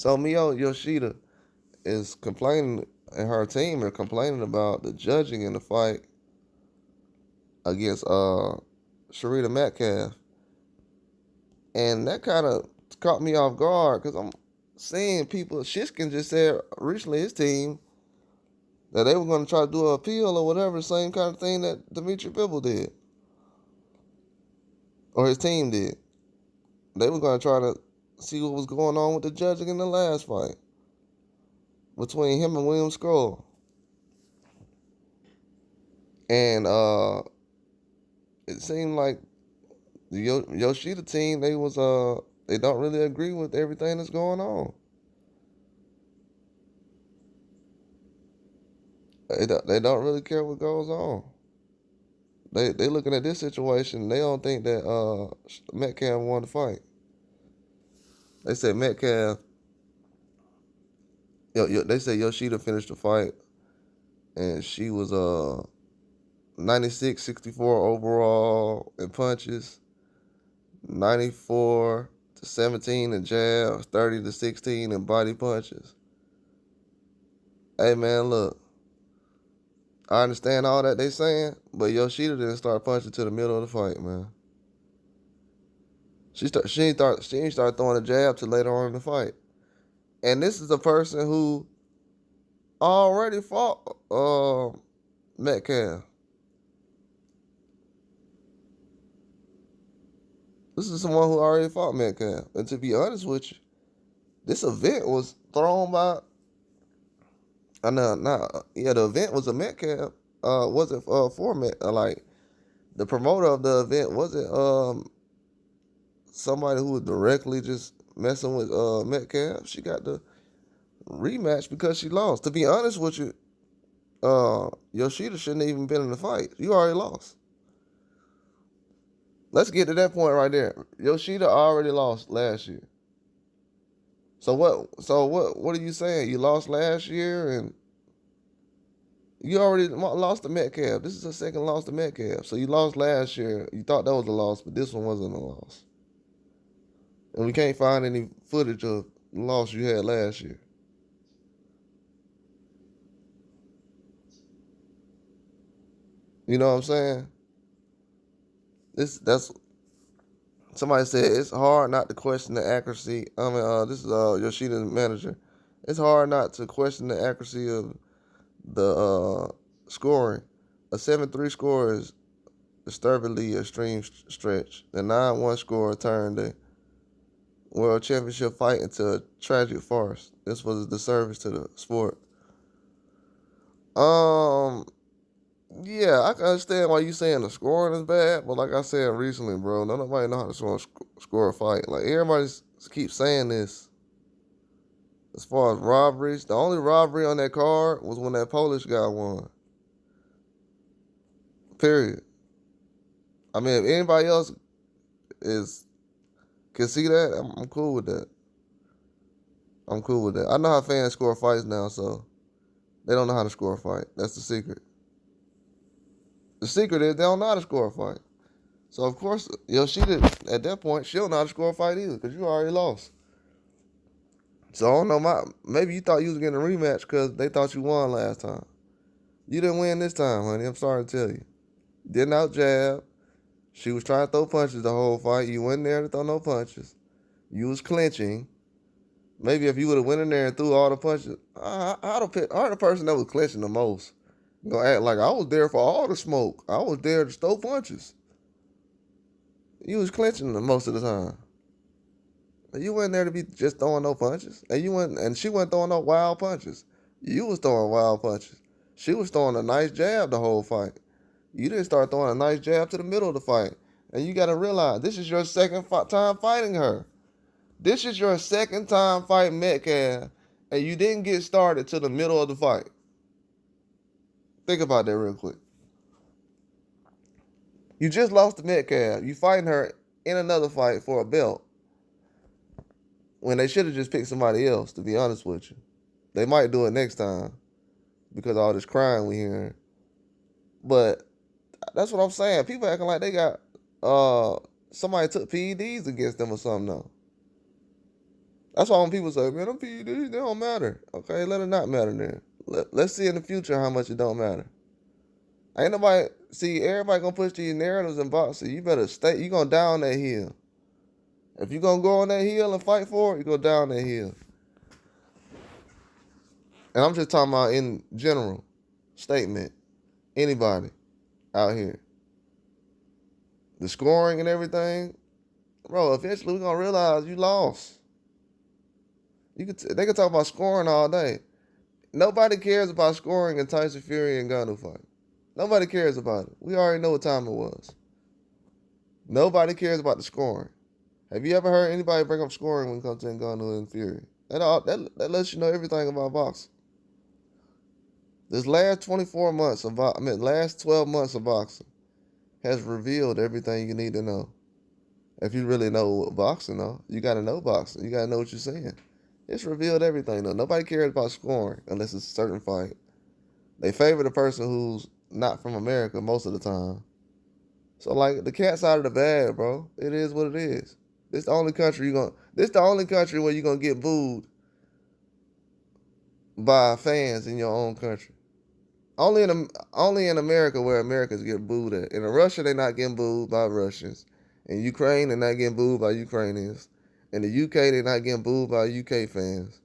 So Mio Yoshida is complaining, and her team are complaining about the judging in the fight against Sharita Metcalf, and that kind of caught me off guard because I'm seeing people. Shishkin just said recently his team that they were going to try to do an appeal or whatever, the same kind of thing that Dimitri Bivol did or his team did. They were going to try to see what was going on with the judging in the last fight between him and William Scroll. And it seemed like the Yoshida team, they don't really agree with everything that's going on. They don't really care what goes on. They looking at this situation. They don't think that Metcalf won the fight. They said Metcalf. They said Yoshida finished the fight, and she was 96-64 overall in punches, 94-17 in jabs, 30-16 in body punches. Hey man, look, I understand all that they saying, but Yoshida didn't start punching to the middle of the fight, man. She didn't start throwing a jab till later on in the fight. And this is a person who already fought Metcalf. This is someone who already fought Metcalf. And to be honest with you, this event was thrown by. The event was a Metcalf. Wasn't for Met. Like the promoter of the event wasn't somebody who was directly just messing with Metcalf. She got the rematch because she lost. To be honest with you, Yoshida shouldn't have even been in the fight. You already lost. Let's get to that point right there. Yoshida already lost last year. So what? What are you saying? You lost last year, and you already lost to Metcalf. This is a second loss to Metcalf. So you lost last year. You thought that was a loss, but this one wasn't a loss. And we can't find any footage of the loss you had last year. You know what I'm saying? That's somebody said it's hard not to question the accuracy. This is Yoshida's manager. It's hard not to question the accuracy of the scoring. A 7-3 score is disturbingly extreme stretch. The 9-1 score turned the world championship fight into a tragic farce. This was a disservice to the sport. Yeah, I can understand why you saying the scoring is bad, but like I said recently, bro, nobody know how to score a fight. Like everybody keeps saying this. As far as robberies, the only robbery on that card was when that Polish guy won. Period. I mean, if anybody else is can see that, I'm cool with that. I'm cool with that. I know how fans score fights now, so they don't know how to score a fight. That's the secret. The secret is they don't know how to score a fight. So of course, Yoshida at that point, she don't know how to score a fight either, because you already lost. So I don't know, maybe you thought you was getting a rematch because they thought you won last time. You didn't win this time, honey. I'm sorry to tell you. Didn't out jab. She was trying to throw punches the whole fight. You went in there to throw no punches. You was clinching. Maybe if you would have went in there and threw all the punches, I'd the person that was clinching the most. Gonna act like I was there for all the smoke. I was there to throw punches. You was clinching most of the time. You went there to be just throwing no punches, and she wasn't throwing no wild punches. You was throwing wild punches. She was throwing a nice jab the whole fight. You didn't start throwing a nice jab to the middle of the fight, and you got to realize this is your second time fighting her. This is your second time fighting Metcalf, and you didn't get started to the middle of the fight. Think about that real quick. You just lost to Metcalf. You fighting her in another fight for a belt when they should have just picked somebody else, to be honest with you. They might do it next time because of all this crying we hearing. But that's what I'm saying. People acting like they got somebody took PEDs against them or something though. That's why when people say, man, them PEDs, they don't matter. Okay, let it not matter then. Let's see in the future how much it don't matter. Ain't nobody, see, everybody gonna push these narratives and boxing. You better stay, you gonna down that hill. If you gonna go on that hill and fight for it, you go down that hill. And I'm just talking about in general statement. Anybody out here. The scoring and everything, bro, eventually we're gonna realize you lost. They can talk about scoring all day. Nobody cares about scoring in Tyson Fury and Ngannou fight. Nobody cares about it. We already know what time it was. Nobody cares about the scoring. Have you ever heard anybody bring up scoring when it comes to Ngannou and Fury? That lets you know everything about boxing. This last 24 months of last 12 months of boxing has revealed everything you need to know. If you really know what boxing, though, you got to know boxing. You got to know what you're saying. It's revealed everything, though. Nobody cares about scoring unless it's a certain fight. They favor the person who's not from America most of the time. So, like, the cat's out of the bag, bro. It is what it is. This the only country This the only country where you're gonna get booed by fans in your own country. Only in America where Americans get booed at. In Russia, they're not getting booed by Russians. In Ukraine, they're not getting booed by Ukrainians. In the UK, they're not getting booed by UK fans.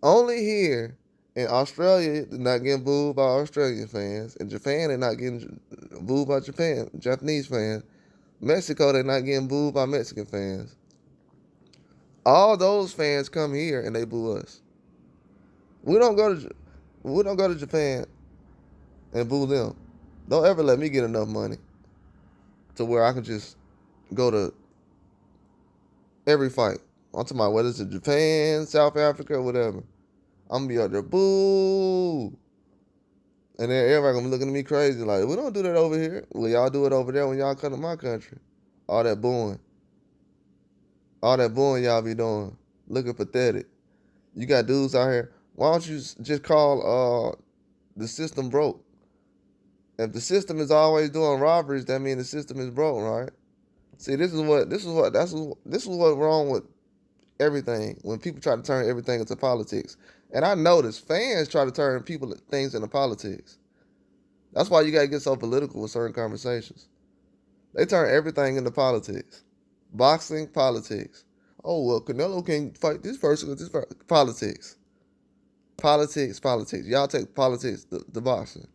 Only here in Australia, they're not getting booed by Australian fans. In Japan, they're not getting booed by Japanese fans. Mexico, they're not getting booed by Mexican fans. All those fans come here and they boo us. We don't go to Japan and boo them. Don't ever let me get enough money to where I can just go to every fight. I'm talking about whether it's in Japan, South Africa, or whatever. I'm gonna be out there, boo. And then everybody gonna be looking at me crazy like, we don't do that over here. Well, y'all do it over there when y'all come to my country. All that booing y'all be doing. Looking pathetic. You got dudes out here. Why don't you just call the system broke? If the system is always doing robberies, that means the system is broke, right? See, this is what's wrong with everything when people try to turn everything into politics. And I notice fans try to turn things into politics. That's why you gotta get so political with certain conversations. They turn everything into politics. Boxing, politics. Oh well, Canelo can't fight this person with this politics. Politics. Y'all take politics to boxing.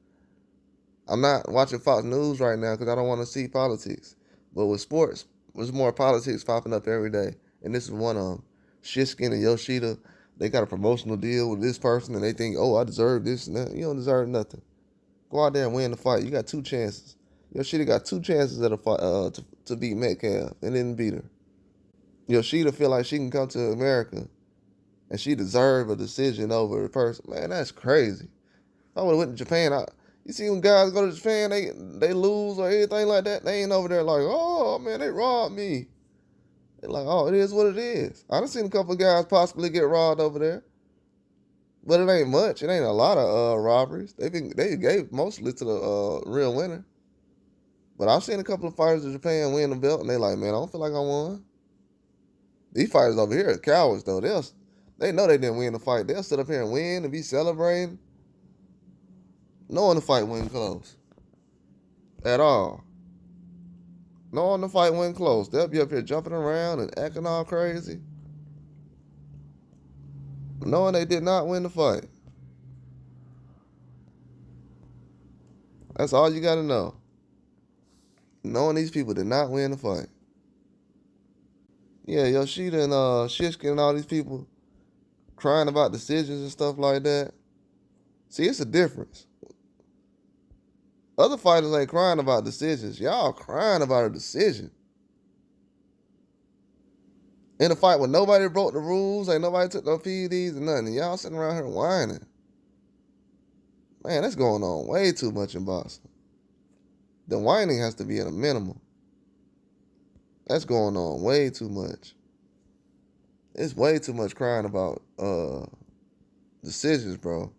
I'm not watching Fox News right now because I don't want to see politics. But with sports, there's more politics popping up every day. And this is one of them. Shiskin and Yoshida, they got a promotional deal with this person and they think, oh, I deserve this and that. You don't deserve nothing. Go out there and win the fight. You got 2 chances. Yoshida got 2 chances at a fight to beat Metcalf and didn't beat her. Yoshida feel like she can come to America and she deserve a decision over the person. Man, that's crazy. If I would have went to Japan, you see when guys go to Japan, they lose or anything like that. They ain't over there like, oh, man, they robbed me. They're like, oh, it is what it is. I done seen a couple of guys possibly get robbed over there. But it ain't much. It ain't a lot of robberies. They gave mostly to the real winner. But I've seen a couple of fighters in Japan win the belt, and they like, man, I don't feel like I won. These fighters over here are cowards, though. They know they didn't win the fight. They'll sit up here and win and be celebrating, knowing the fight wasn't close at all. Knowing the fight wasn't close. They'll be up here jumping around and acting all crazy, knowing they did not win the fight. That's all you got to know. Knowing these people did not win the fight. Yeah, Yoshida and Shishkin and all these people crying about decisions and stuff like that. See, it's a difference. Other fighters ain't crying about decisions. Y'all crying about a decision. In a fight where nobody broke the rules, ain't nobody took no PEDs and nothing. Y'all sitting around here whining. Man, that's going on way too much in boxing. The whining has to be at a minimum. That's going on way too much. It's way too much crying about decisions, bro.